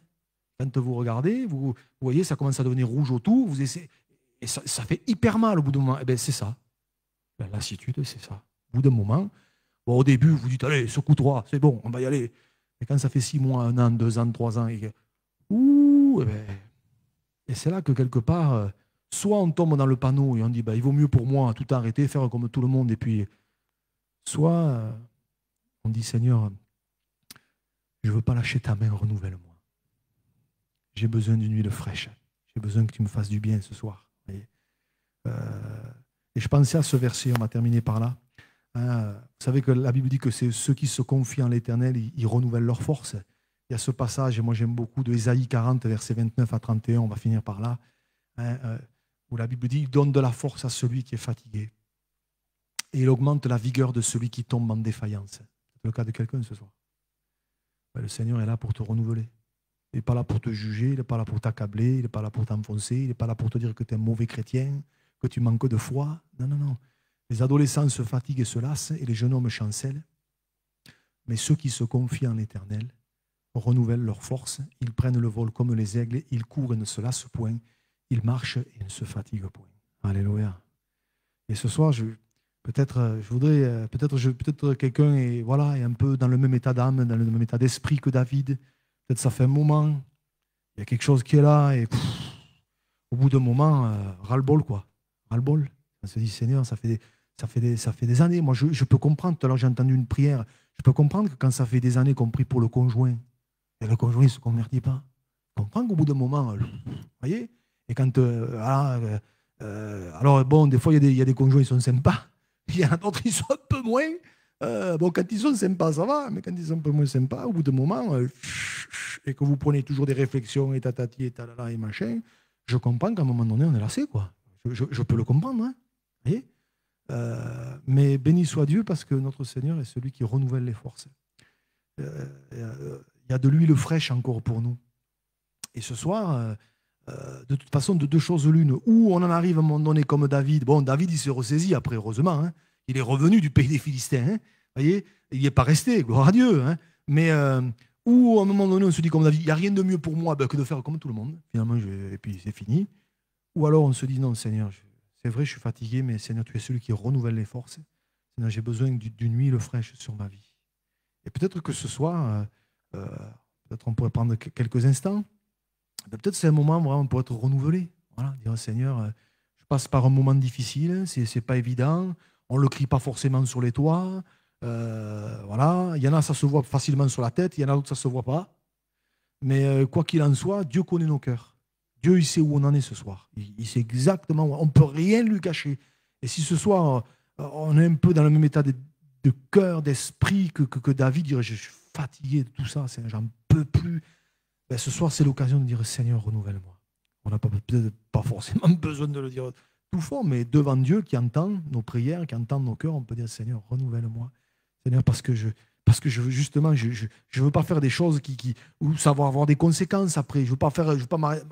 Quand vous regardez, vous voyez, ça commence à devenir rouge autour. Vous essayez, et ça fait hyper mal au bout d'un moment. Eh c'est ça. La lassitude, c'est ça. Au bout d'un moment, bon, au début, vous dites, allez, secoue-toi, c'est bon, on va y aller. Et quand ça fait 6 mois, 1 an, 2 ans, 3 ans, et c'est là que quelque part, soit on tombe dans le panneau et on dit, il vaut mieux pour moi tout arrêter, faire comme tout le monde, et puis, soit on dit, Seigneur, je ne veux pas lâcher ta main, renouvelle-moi. J'ai besoin d'une huile fraîche. J'ai besoin que tu me fasses du bien ce soir. Et je pensais à ce verset, on va terminer par là. Hein, vous savez que la Bible dit que c'est ceux qui se confient en l'Éternel, ils renouvellent leur force. Il y a ce passage, et moi j'aime beaucoup, de Ésaïe 40, versets 29 à 31, on va finir par là, hein, où la Bible dit « Il donne de la force à celui qui est fatigué, et il augmente la vigueur de celui qui tombe en défaillance. » C'est le cas de quelqu'un ce soir. Le Seigneur est là pour te renouveler. Il n'est pas là pour te juger, il n'est pas là pour t'accabler, il n'est pas là pour t'enfoncer, il n'est pas là pour te dire que tu es un mauvais chrétien, que tu manques de foi. Non, non, non. Les adolescents se fatiguent et se lassent, et les jeunes hommes chancellent. Mais ceux qui se confient en l'Éternel renouvellent leur force, ils prennent le vol comme les aigles, ils courent et ne se lassent point, ils marchent et ne se fatiguent point. Alléluia. Et ce soir, peut-être quelqu'un est, voilà, est un peu dans le même état d'âme, dans le même état d'esprit que David. Peut-être ça fait un moment, il y a quelque chose qui est là, et au bout d'un moment, ras-le-bol, quoi. Ras-le-bol. On se dit, Seigneur, ça fait des années. Moi, je peux comprendre, tout à l'heure j'ai entendu une prière, je peux comprendre que quand ça fait des années qu'on prie pour le conjoint, et le conjoint ne se convertit pas, je comprends qu'au bout d'un moment, vous voyez, et quand, alors bon, des fois, il y a des conjoints, ils sont sympas, il y en a d'autres, ils sont un peu moins. Bon, quand ils sont sympas, ça va, mais quand ils sont un peu moins sympas, au bout d'un moment, et que vous prenez toujours des réflexions, et tatati, et talala, et machin, je comprends qu'à un moment donné, on est lassé, quoi. Je peux le comprendre, hein. Vous voyez, mais béni soit Dieu, parce que notre Seigneur est celui qui renouvelle les forces. Il y a de l'huile fraîche encore pour nous. Et ce soir, de toute façon, de deux choses l'une, ou on en arrive à un moment donné comme David. Bon, David, il s'est ressaisi après, heureusement, hein. Il est revenu du pays des Philistins. Hein. Vous voyez, il n'y est pas resté, gloire à Dieu. Hein. Mais ou à un moment donné, on se dit comme David, il n'y a rien de mieux pour moi que de faire comme tout le monde. Finalement, et puis c'est fini. Ou alors on se dit, non, Seigneur, c'est vrai, je suis fatigué, mais Seigneur, tu es celui qui renouvelle les forces. Seigneur, j'ai besoin d'une huile fraîche sur ma vie. Et peut-être que ce soir, peut-être on pourrait prendre quelques instants. Peut-être c'est un moment vraiment pour être renouvelé. Voilà, dire, Seigneur, je passe par un moment difficile, c'est pas évident. On ne le crie pas forcément sur les toits. Voilà. Il y en a, ça se voit facilement sur la tête. Il y en a d'autres, ça ne se voit pas. Mais quoi qu'il en soit, Dieu connaît nos cœurs. Dieu, il sait où on en est ce soir. Il sait exactement où. On ne peut rien lui cacher. Et si ce soir, on est un peu dans le même état de cœur, d'esprit que David, dirait, je suis fatigué de tout ça, j'en peux plus. Ben, ce soir, c'est l'occasion de dire, Seigneur, renouvelle-moi. On n'a peut-être pas forcément besoin de le dire tout fort, mais devant Dieu qui entend nos prières, qui entend nos cœurs, on peut dire, Seigneur, renouvelle-moi. Seigneur, parce que je veux justement, je veux pas faire des choses où ça va avoir des conséquences après. Je veux pas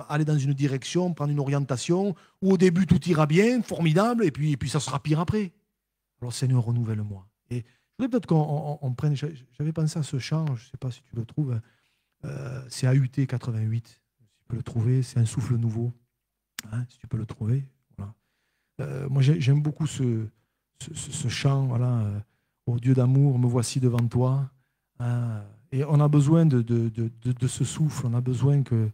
aller dans une direction, prendre une orientation, où au début tout ira bien, formidable, et puis ça sera pire après. Alors Seigneur, renouvelle-moi. Et je voudrais peut-être qu'on prenne, j'avais pensé à ce chant, je ne sais pas si tu le trouves, c'est AUT 88, si tu peux le trouver, c'est un souffle nouveau, hein, si tu peux le trouver. Moi, j'aime beaucoup ce chant, voilà, ô Dieu d'amour, me voici devant toi. Et on a besoin de ce souffle, on a besoin que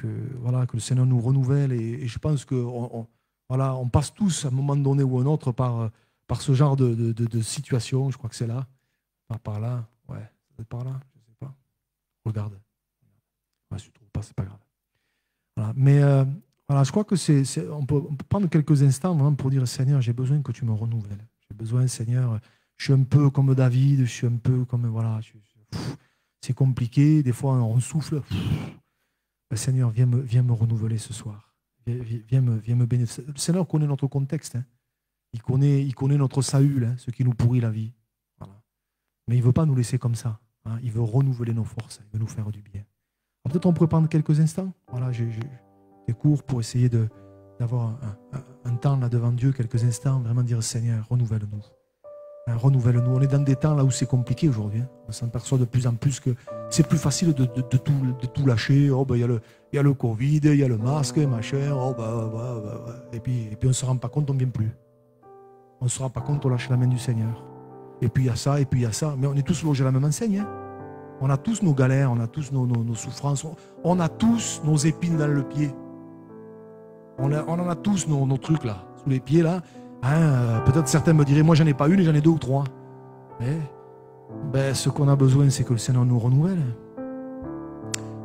le Seigneur nous renouvelle. Et je pense qu'on on passe tous à un moment donné ou un autre par ce genre de situation. Je crois que c'est là, par là, ouais, c'est par là, je ne sais pas. Regarde. Ouais, si tu ne trouves pas, c'est pas grave. Voilà. Mais voilà, je crois que on peut prendre quelques instants vraiment pour dire, Seigneur, j'ai besoin que tu me renouvelles. J'ai besoin, Seigneur, je suis un peu comme David, je suis un peu comme, voilà, c'est compliqué, des fois on souffle. Ben, Seigneur, viens me renouveler ce soir. Viens me bénir. Le Seigneur connaît notre contexte. Hein. Il connaît notre salut, hein, ce qui nous pourrit la vie. Voilà. Mais il ne veut pas nous laisser comme ça. Hein. Il veut renouveler nos forces, il veut nous faire du bien. Peut-être on pourrait prendre quelques instants. Voilà, des cours pour essayer d'avoir un temps là devant Dieu, quelques instants, vraiment dire Seigneur, renouvelle-nous. Hein, renouvelle-nous. On est dans des temps là où c'est compliqué aujourd'hui. Hein. On s'aperçoit de plus en plus que c'est plus facile de tout lâcher. Oh, ben, y a le Covid, il y a le masque, machin. Oh, et puis on ne se rend pas compte, on ne vient plus. On ne se rend pas compte, on lâche la main du Seigneur. Et puis il y a ça, et puis il y a ça. Mais on est tous logés à la même enseigne. Hein. On a tous nos galères, on a tous nos souffrances. On a tous nos épines dans le pied. On en a tous nos trucs là, sous les pieds là. Hein, peut-être certains me diraient, moi j'en ai pas une, j'en ai deux ou trois. Mais ce qu'on a besoin, c'est que le Seigneur nous renouvelle.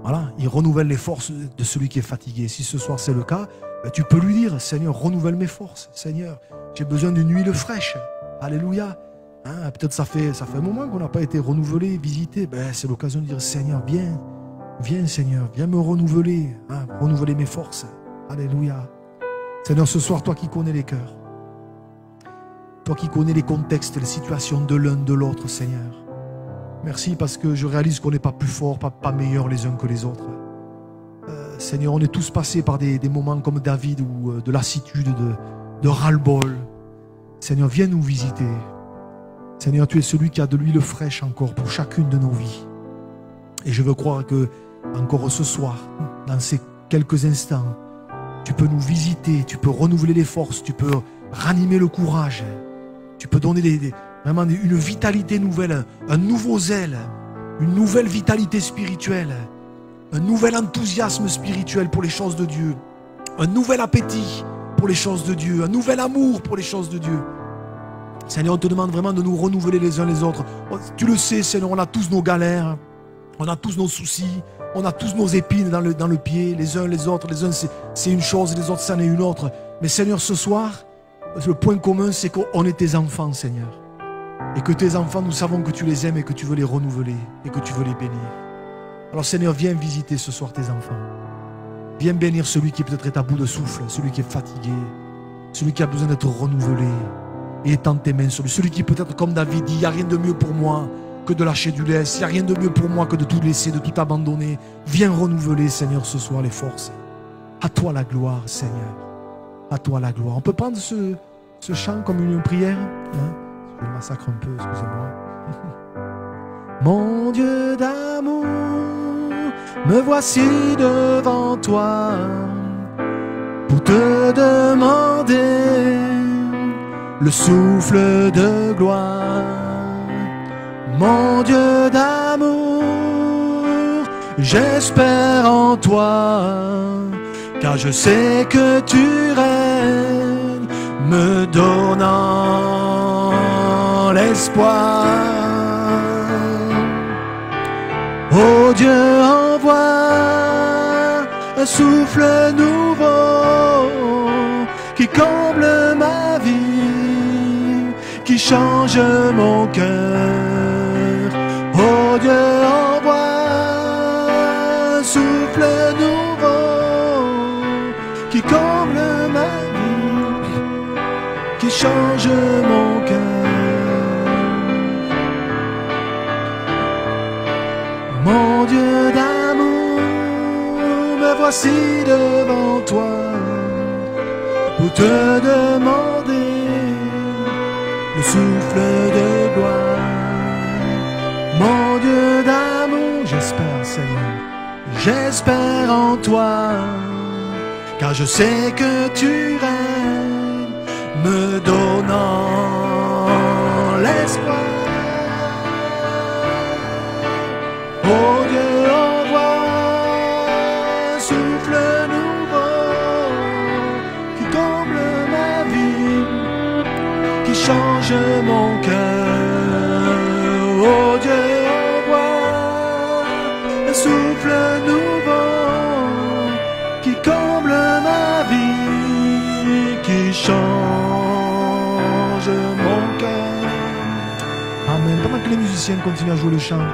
Voilà, il renouvelle les forces de celui qui est fatigué. Si ce soir c'est le cas, tu peux lui dire, Seigneur, renouvelle mes forces. Seigneur, j'ai besoin d'une huile fraîche. Alléluia. Hein, peut-être ça fait un moment qu'on n'a pas été renouvelé, visité. Ben, c'est l'occasion de dire, Seigneur, viens Seigneur, viens me renouveler, hein, renouveler mes forces. Alléluia. Seigneur, ce soir, toi qui connais les cœurs, toi qui connais les contextes, les situations de l'un, de l'autre, Seigneur. Merci parce que je réalise qu'on n'est pas plus forts, pas meilleurs les uns que les autres. Seigneur, on est tous passés par des moments comme David ou de lassitude, de ras-le-bol. Seigneur, viens nous visiter. Seigneur, tu es celui qui a de l'huile fraîche encore pour chacune de nos vies. Et je veux croire que encore ce soir, dans ces quelques instants, tu peux nous visiter, tu peux renouveler les forces, tu peux ranimer le courage, tu peux donner vraiment une vitalité nouvelle, un nouveau zèle, une nouvelle vitalité spirituelle, un nouvel enthousiasme spirituel pour les choses de Dieu, un nouvel appétit pour les choses de Dieu, un nouvel amour pour les choses de Dieu. Seigneur, on te demande vraiment de nous renouveler les uns les autres. Tu le sais, Seigneur, on a tous nos galères, on a tous nos soucis, on a tous nos épines dans le pied, les uns les autres. Les uns c'est une chose, les autres c'en est une autre. Mais Seigneur, ce soir, le point commun, c'est qu'on est tes enfants, Seigneur. Et que tes enfants, nous savons que tu les aimes et que tu veux les renouveler et que tu veux les bénir. Alors Seigneur, viens visiter ce soir tes enfants. Viens bénir celui qui peut-être est à bout de souffle, celui qui est fatigué, celui qui a besoin d'être renouvelé. Et étends tes mains sur lui. Celui qui peut-être comme David dit, il n'y a rien de mieux pour moi que de lâcher du lest. Il n'y a rien de mieux pour moi que de tout laisser, de tout abandonner. Viens renouveler, Seigneur, ce soir les forces. À toi la gloire, Seigneur. À toi la gloire. On peut prendre ce chant comme une prière, hein? Je massacre un peu, excusez-moi. Mon Dieu d'amour, me voici devant toi pour te demander le souffle de gloire. Mon Dieu d'amour, j'espère en toi, car je sais que tu règnes, me donnant l'espoir. Oh Dieu, envoie un souffle nouveau qui comble ma vie, qui change mon cœur. Oh Dieu, envoie un souffle nouveau qui comble ma vie, qui change mon cœur. Mon Dieu d'amour, me voici devant toi pour te demander le souffle de gloire. Mon Dieu d'amour, j'espère, Seigneur, j'espère en toi, car je sais que tu règnes, me donnant l'espoir. Oh Dieu, envoie un souffle nouveau qui comble ma vie, qui change mon cœur. Oh Dieu, envoie un souffle nouveau qui comble ma vie, qui change mon cœur. Amen. Pendant que les musiciens continuent à jouer le chant,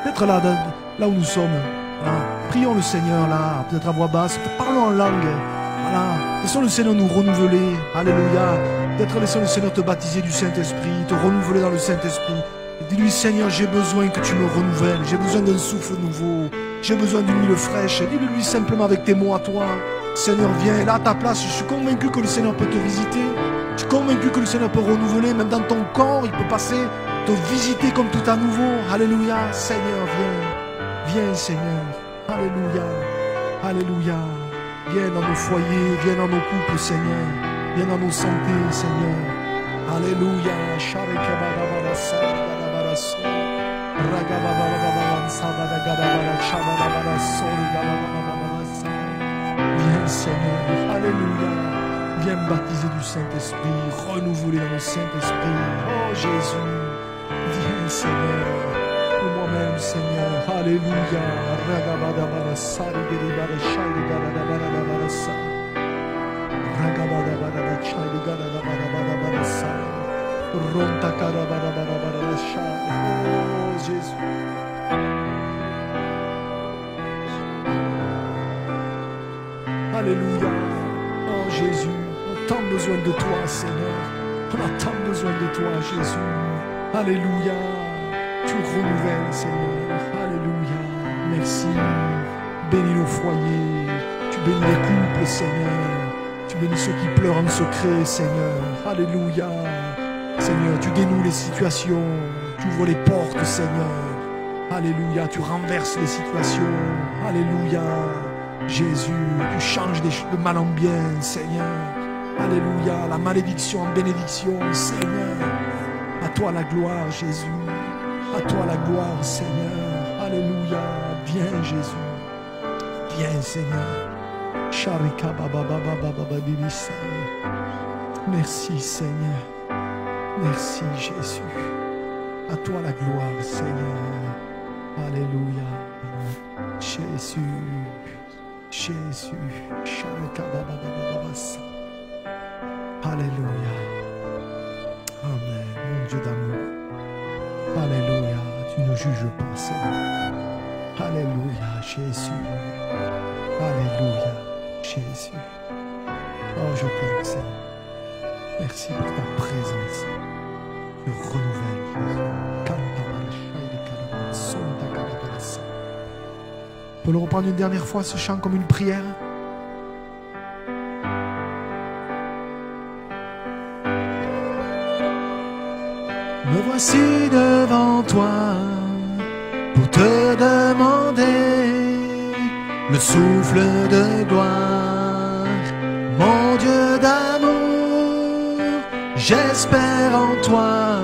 peut-être là où nous sommes, voilà. Prions le Seigneur là, peut-être à voix basse, parlons en langue, voilà. Laissons le Seigneur nous renouveler, alléluia. Peut-être laissons le Seigneur te baptiser du Saint-Esprit, te renouveler dans le Saint-Esprit. Dis-lui, Seigneur, j'ai besoin que tu me renouvelles, j'ai besoin d'un souffle nouveau, j'ai besoin d'une huile fraîche. Dis-le-lui simplement avec tes mots à toi. Seigneur, viens, là à ta place, je suis convaincu que le Seigneur peut te visiter, je suis convaincu que le Seigneur peut renouveler, même dans ton corps, il peut passer, te visiter comme tout à nouveau. Alléluia. Seigneur, viens Seigneur. Alléluia. Alléluia. Viens dans nos foyers, viens dans nos couples, Seigneur. Viens dans nos santé, Seigneur. Alléluia. Viens Seigneur. Alléluia. Viens me baptiser du Saint-Esprit, renouveler dans le Saint-Esprit. Oh Jésus, viens Seigneur, pour moi-même Seigneur. Alléluia. Alléluia. Oh Jésus, on a tant besoin de toi, Seigneur. On a tant besoin de toi, Jésus. Alléluia. Tu renouvelles, Seigneur. Alléluia. Merci. Bénis nos foyers. Tu bénis les couples, Seigneur. Tu bénis ceux qui pleurent en secret, Seigneur. Alléluia. Seigneur, tu dénoues les situations. Tu ouvres les portes, Seigneur. Alléluia. Tu renverses les situations. Alléluia. Jésus, tu changes de mal en bien, Seigneur. Alléluia. La malédiction en bénédiction, Seigneur. À toi la gloire, Jésus. À toi la gloire, Seigneur. Alléluia. Viens, Jésus. Viens, Seigneur. Merci, Seigneur. Merci, Jésus. À toi la gloire, Seigneur. Alléluia. Jésus. Jésus. Alléluia. Amen. Mon Dieu d'amour. Alléluia. Tu ne juges pas, Seigneur. Alléluia, Jésus. Alléluia, Jésus. Oh, je t'aime, Seigneur. Merci pour ta présence. Tu renouvelles, Jésus. On peut le reprendre une dernière fois, ce chant, comme une prière. Me voici devant toi pour te demander le souffle de gloire, mon Dieu d'amour. J'espère en toi,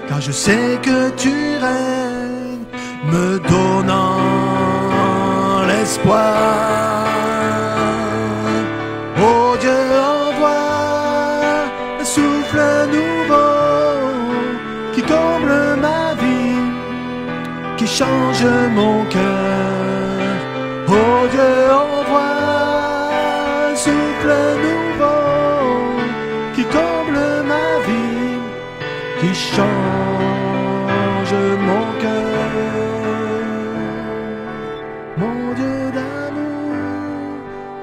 car je sais que tu règnes, me donnant l'espoir. Oh Dieu, envoie un souffle nouveau qui comble ma vie, qui change mon cœur. Oh Dieu, envoie un souffle nouveau qui comble ma vie, qui change mon cœur. Mon Dieu d'amour,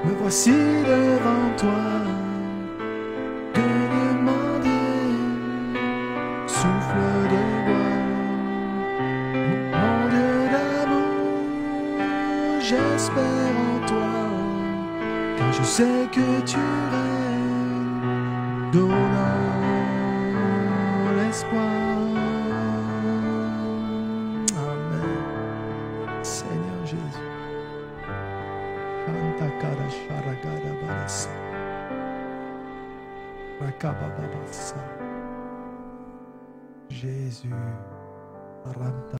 me voici devant toi, te demander souffle de gloire. Mon Dieu d'amour, j'espère en toi, car je sais que tu règnes, donnant l'espoir. Amen. Seigneur Jésus. Jésus.